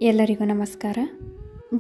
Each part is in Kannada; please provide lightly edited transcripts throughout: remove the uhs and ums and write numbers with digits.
ಎಲ್ಲರಿಗೂ ನಮಸ್ಕಾರ.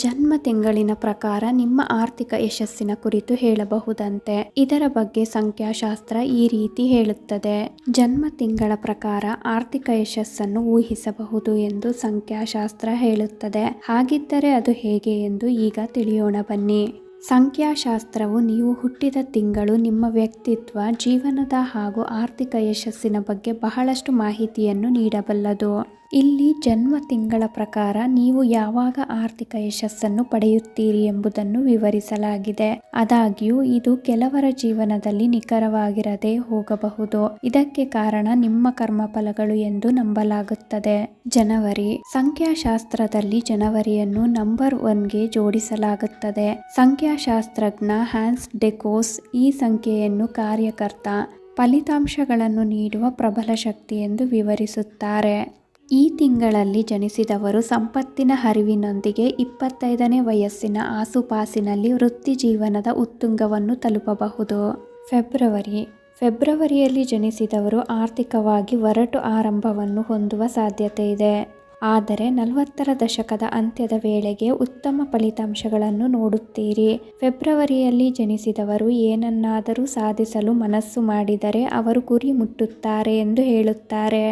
ಜನ್ಮ ತಿಂಗಳಿನ ಪ್ರಕಾರ ನಿಮ್ಮ ಆರ್ಥಿಕ ಯಶಸ್ಸಿನ ಕುರಿತು ಹೇಳಬಹುದಂತೆ. ಇದರ ಬಗ್ಗೆ ಸಂಖ್ಯಾಶಾಸ್ತ್ರ ಈ ರೀತಿ ಹೇಳುತ್ತದೆ. ಜನ್ಮ ತಿಂಗಳ ಪ್ರಕಾರ ಆರ್ಥಿಕ ಯಶಸ್ಸನ್ನು ಊಹಿಸಬಹುದು ಎಂದು ಸಂಖ್ಯಾಶಾಸ್ತ್ರ ಹೇಳುತ್ತದೆ. ಹಾಗಿದ್ದರೆ ಅದು ಹೇಗೆ ಎಂದು ಈಗ ತಿಳಿಯೋಣ ಬನ್ನಿ. ಸಂಖ್ಯಾಶಾಸ್ತ್ರವು ನೀವು ಹುಟ್ಟಿದ ತಿಂಗಳು, ನಿಮ್ಮ ವ್ಯಕ್ತಿತ್ವ, ಜೀವನದ ಹಾಗೂ ಆರ್ಥಿಕ ಯಶಸ್ಸಿನ ಬಗ್ಗೆ ಬಹಳಷ್ಟು ಮಾಹಿತಿಯನ್ನು ನೀಡಬಲ್ಲದು. ಇಲ್ಲಿ ಜನ್ಮ ತಿಂಗಳ ಪ್ರಕಾರ ನೀವು ಯಾವಾಗ ಆರ್ಥಿಕ ಯಶಸ್ಸನ್ನು ಪಡೆಯುತ್ತೀರಿ ಎಂಬುದನ್ನು ವಿವರಿಸಲಾಗಿದೆ. ಆದಾಗ್ಯೂ ಇದು ಕೆಲವರ ಜೀವನದಲ್ಲಿ ನಿಖರವಾಗಿರದೆ ಹೋಗಬಹುದು. ಇದಕ್ಕೆ ಕಾರಣ ನಿಮ್ಮ ಕರ್ಮಫಲಗಳು ಎಂದು ನಂಬಲಾಗುತ್ತದೆ. ಜನವರಿ. ಸಂಖ್ಯಾಶಾಸ್ತ್ರದಲ್ಲಿ ಜನವರಿಯನ್ನು ನಂಬರ್ 1ಗೆ ಜೋಡಿಸಲಾಗುತ್ತದೆ. ಸಂಖ್ಯಾಶಾಸ್ತ್ರಜ್ಞ ಹ್ಯಾನ್ಸ್ ಡೆಕೋಸ್ ಈ ಸಂಖ್ಯೆಯನ್ನು ಕಾರ್ಯಕರ್ತ, ಫಲಿತಾಂಶಗಳನ್ನು ನೀಡುವ ಪ್ರಬಲ ಶಕ್ತಿ ಎಂದು ವಿವರಿಸುತ್ತಾರೆ. ಈ ತಿಂಗಳಲ್ಲಿ ಜನಿಸಿದವರು ಸಂಪತ್ತಿನ ಹರಿವಿನೊಂದಿಗೆ 25ನೇ ವಯಸ್ಸಿನ ಆಸುಪಾಸಿನಲ್ಲಿ ವೃತ್ತಿ ಜೀವನದ ಉತ್ತುಂಗವನ್ನು ತಲುಪಬಹುದು. ಫೆಬ್ರವರಿಯಲ್ಲಿ ಜನಿಸಿದವರು ಆರ್ಥಿಕವಾಗಿ ಒರಟು ಆರಂಭವನ್ನು ಹೊಂದುವ ಸಾಧ್ಯತೆ ಇದೆ. ಆದರೆ 40ರ ದಶಕದ ಅಂತ್ಯದ ವೇಳೆಗೆ ಉತ್ತಮ ಫಲಿತಾಂಶಗಳನ್ನು ನೋಡುತ್ತೀರಿ. ಫೆಬ್ರವರಿಯಲ್ಲಿ ಜನಿಸಿದವರು ಏನನ್ನಾದರೂ ಸಾಧಿಸಲು ಮನಸ್ಸು ಮಾಡಿದರೆ ಅವರು ಗುರಿ ಮುಟ್ಟುತ್ತಾರೆ ಎಂದು ಹೇಳುತ್ತಾರೆ.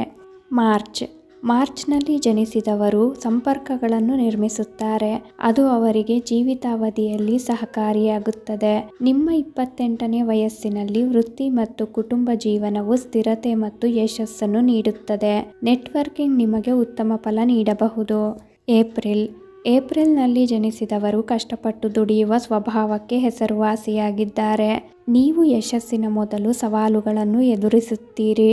ಮಾರ್ಚ್ನಲ್ಲಿ ಜನಿಸಿದವರು ಸಂಪರ್ಕಗಳನ್ನು ನಿರ್ಮಿಸುತ್ತಾರೆ. ಅದು ಅವರಿಗೆ ಜೀವಿತಾವಧಿಯಲ್ಲಿ ಸಹಕಾರಿಯಾಗುತ್ತದೆ. ನಿಮ್ಮ 28ನೇ ವಯಸ್ಸಿನಲ್ಲಿ ವೃತ್ತಿ ಮತ್ತು ಕುಟುಂಬ ಜೀವನವು ಸ್ಥಿರತೆ ಮತ್ತು ಯಶಸ್ಸನ್ನು ನೀಡುತ್ತದೆ. ನೆಟ್ವರ್ಕಿಂಗ್ ನಿಮಗೆ ಉತ್ತಮ ಫಲ ನೀಡಬಹುದು. ಏಪ್ರಿಲ್ನಲ್ಲಿ ಜನಿಸಿದವರು ಕಷ್ಟಪಟ್ಟು ದುಡಿಯುವ ಸ್ವಭಾವಕ್ಕೆ ಹೆಸರುವಾಸಿಯಾಗಿದ್ದಾರೆ. ನೀವು ಯಶಸ್ಸಿನ ಮೊದಲು ಸವಾಲುಗಳನ್ನು ಎದುರಿಸುತ್ತೀರಿ,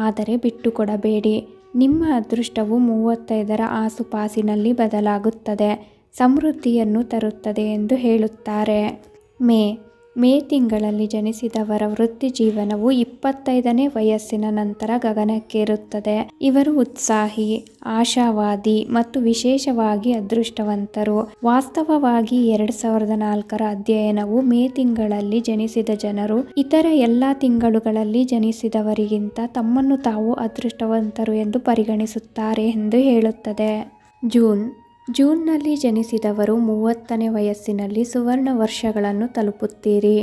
ಆದರೆ ಬಿಟ್ಟುಕೊಡಬೇಡಿ. ನಿಮ್ಮ ಅದೃಷ್ಟವು 35ರ ಆಸುಪಾಸಿನಲ್ಲಿ ಬದಲಾಗುತ್ತದೆ, ಸಮೃದ್ಧಿಯನ್ನು ತರುತ್ತದೆ ಎಂದು ಹೇಳುತ್ತಾರೆ. ಮೇ ತಿಂಗಳಲ್ಲಿ ಜನಿಸಿದವರ ವೃತ್ತಿ ಜೀವನವು 25ನೇ ವಯಸ್ಸಿನ ನಂತರ ಗಗನಕ್ಕೇರುತ್ತದೆ. ಇವರು ಉತ್ಸಾಹಿ, ಆಶಾವಾದಿ ಮತ್ತು ವಿಶೇಷವಾಗಿ ಅದೃಷ್ಟವಂತರು. ವಾಸ್ತವವಾಗಿ 2004ರ ಅಧ್ಯಯನವು ಮೇ ತಿಂಗಳಲ್ಲಿ ಜನಿಸಿದ ಜನರು ಇತರ ಎಲ್ಲ ತಿಂಗಳುಗಳಲ್ಲಿ ಜನಿಸಿದವರಿಗಿಂತ ತಮ್ಮನ್ನು ತಾವು ಅದೃಷ್ಟವಂತರು ಎಂದು ಪರಿಗಣಿಸುತ್ತಾರೆ ಎಂದು ಹೇಳುತ್ತದೆ. ಜೂನ್ನಲ್ಲಿ ಜನಿಸಿದವರು 30ನೇ ವಯಸ್ಸಿನಲ್ಲಿ ಸುವರ್ಣ ವರ್ಷಗಳನ್ನು ತಲುಪುತ್ತೀರಿ.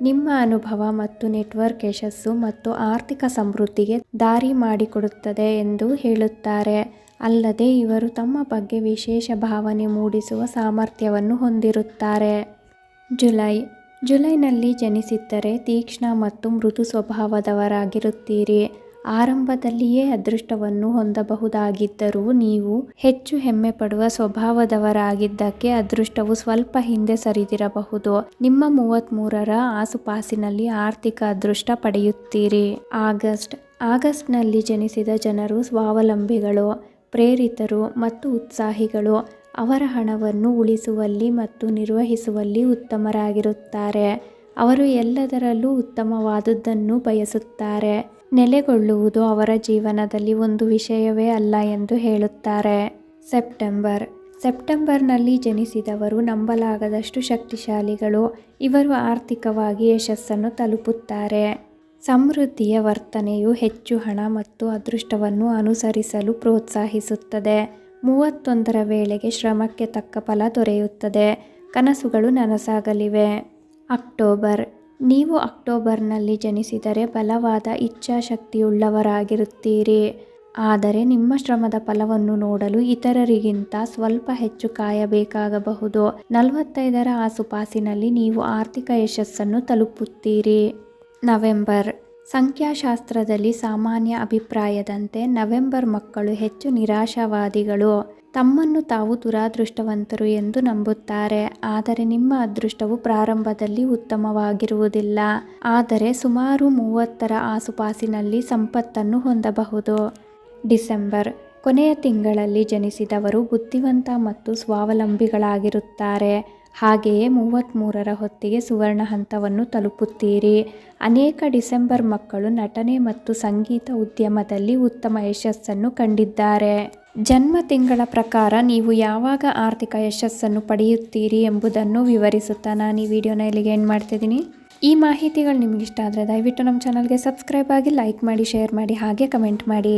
ನಿಮ್ಮ ಅನುಭವ ಮತ್ತು ನೆಟ್ವರ್ಕ್ ಯಶಸ್ಸು ಮತ್ತು ಆರ್ಥಿಕ ಸಮೃದ್ಧಿಗೆ ದಾರಿ ಮಾಡಿಕೊಡುತ್ತದೆ ಎಂದು ಹೇಳುತ್ತಾರೆ. ಅಲ್ಲದೆ ಇವರು ತಮ್ಮ ಬಗ್ಗೆ ವಿಶೇಷ ಭಾವನೆ ಮೂಡಿಸುವ ಸಾಮರ್ಥ್ಯವನ್ನು ಹೊಂದಿರುತ್ತಾರೆ. ಜುಲೈನಲ್ಲಿ ಜನಿಸಿದ್ದರೆ ತೀಕ್ಷ್ಣ ಮತ್ತು ಮೃದು ಸ್ವಭಾವದವರಾಗಿರುತ್ತೀರಿ. ಆರಂಭದಲ್ಲಿಯೇ ಅದೃಷ್ಟವನ್ನು ಹೊಂದಬಹುದಾಗಿದ್ದರೂ ನೀವು ಹೆಚ್ಚು ಹೆಮ್ಮೆ ಪಡುವ ಸ್ವಭಾವದವರಾಗಿದ್ದಕ್ಕೆ ಅದೃಷ್ಟವು ಸ್ವಲ್ಪ ಹಿಂದೆ ಸರಿದಿರಬಹುದು. ನಿಮ್ಮ 33ರ ಆಸುಪಾಸಿನಲ್ಲಿ ಆರ್ಥಿಕ ಅದೃಷ್ಟ ಪಡೆಯುತ್ತೀರಿ. ಆಗಸ್ಟ್ನಲ್ಲಿ ಜನಿಸಿದ ಜನರು ಸ್ವಾವಲಂಬಿಗಳು, ಪ್ರೇರಿತರು ಮತ್ತು ಉತ್ಸಾಹಿಗಳು. ಅವರ ಹಣವನ್ನು ಉಳಿಸುವಲ್ಲಿ ಮತ್ತು ನಿರ್ವಹಿಸುವಲ್ಲಿ ಉತ್ತಮರಾಗಿರುತ್ತಾರೆ. ಅವರು ಎಲ್ಲದರಲ್ಲೂ ಉತ್ತಮವಾದುದನ್ನು ಬಯಸುತ್ತಾರೆ. ನೆಲೆಗೊಳ್ಳುವುದು ಅವರ ಜೀವನದಲ್ಲಿ ಒಂದು ವಿಷಯವೇ ಅಲ್ಲ ಎಂದು ಹೇಳುತ್ತಾರೆ. ಸೆಪ್ಟೆಂಬರ್ನಲ್ಲಿ ಜನಿಸಿದವರು ನಂಬಲಾಗದಷ್ಟು ಶಕ್ತಿಶಾಲಿಗಳು. ಇವರು ಆರ್ಥಿಕವಾಗಿ ಯಶಸ್ಸನ್ನು ತಲುಪುತ್ತಾರೆ. ಸಮೃದ್ಧಿಯ ವರ್ತನೆಯು ಹೆಚ್ಚು ಹಣ ಮತ್ತು ಅದೃಷ್ಟವನ್ನು ಅನುಸರಿಸಲು ಪ್ರೋತ್ಸಾಹಿಸುತ್ತದೆ. 31ರ ವೇಳೆಗೆ ಶ್ರಮಕ್ಕೆ ತಕ್ಕ ಫಲ ದೊರೆಯುತ್ತದೆ. ಕನಸುಗಳು ನನಸಾಗಲಿವೆ. ನೀವು ಅಕ್ಟೋಬರ್ನಲ್ಲಿ ಜನಿಸಿದರೆ ಬಲವಾದ ಇಚ್ಛಾಶಕ್ತಿಯುಳ್ಳವರಾಗಿರುತ್ತೀರಿ. ಆದರೆ ನಿಮ್ಮ ಶ್ರಮದ ಫಲವನ್ನು ನೋಡಲು ಇತರರಿಗಿಂತ ಸ್ವಲ್ಪ ಹೆಚ್ಚು ಕಾಯಬೇಕಾಗಬಹುದು. 45ರ ಆಸುಪಾಸಿನಲ್ಲಿ ನೀವು ಆರ್ಥಿಕ ಯಶಸ್ಸನ್ನು ತಲುಪುತ್ತೀರಿ. ನವೆಂಬರ್. ಸಂಖ್ಯಾಶಾಸ್ತ್ರದಲ್ಲಿ ಸಾಮಾನ್ಯ ಅಭಿಪ್ರಾಯದಂತೆ ನವೆಂಬರ್ ಮಕ್ಕಳು ಹೆಚ್ಚು ನಿರಾಶಾವಾದಿಗಳು. ತಮ್ಮನ್ನು ತಾವು ದುರಾದೃಷ್ಟವಂತರು ಎಂದು ನಂಬುತ್ತಾರೆ. ಆದರೆ ನಿಮ್ಮ ಅದೃಷ್ಟವು ಪ್ರಾರಂಭದಲ್ಲಿ ಉತ್ತಮವಾಗಿರುವುದಿಲ್ಲ. ಆದರೆ ಸುಮಾರು 30ರ ಆಸುಪಾಸಿನಲ್ಲಿ ಸಂಪತ್ತನ್ನು ಹೊಂದಬಹುದು. ಡಿಸೆಂಬರ್. ಕೊನೆಯ ತಿಂಗಳಲ್ಲಿ ಜನಿಸಿದವರು ಬುದ್ಧಿವಂತ ಮತ್ತು ಸ್ವಾವಲಂಬಿಗಳಾಗಿರುತ್ತಾರೆ. ಹಾಗೆಯೇ 33ರ ಹೊತ್ತಿಗೆ ಸುವರ್ಣ ಹಂತವನ್ನು ತಲುಪುತ್ತೀರಿ. ಅನೇಕ ಡಿಸೆಂಬರ್ ಮಕ್ಕಳು ನಟನೆ ಮತ್ತು ಸಂಗೀತ ಉದ್ಯಮದಲ್ಲಿ ಉತ್ತಮ ಯಶಸ್ಸನ್ನು ಕಂಡಿದ್ದಾರೆ. ಜನ್ಮ ತಿಂಗಳ ಪ್ರಕಾರ ನೀವು ಯಾವಾಗ ಆರ್ಥಿಕ ಯಶಸ್ಸನ್ನು ಪಡೆಯುತ್ತೀರಿ ಎಂಬುದನ್ನು ವಿವರಿಸುತ್ತಾ ನಾನು ಈ ವಿಡಿಯೋನ ಇಲ್ಲಿಗೆ ಎಂಡ್ ಮಾಡ್ತಿದ್ದೀನಿ. ಈ ಮಾಹಿತಿಗಳು ನಿಮಗೆ ಇಷ್ಟ ಆದರೆ ದಯವಿಟ್ಟು ನಮ್ಮ ಚಾನಲ್ಗೆ ಸಬ್ಸ್ಕ್ರೈಬ್ ಆಗಿ, ಲೈಕ್ ಮಾಡಿ, ಶೇರ್ ಮಾಡಿ, ಹಾಗೆ ಕಮೆಂಟ್ ಮಾಡಿ.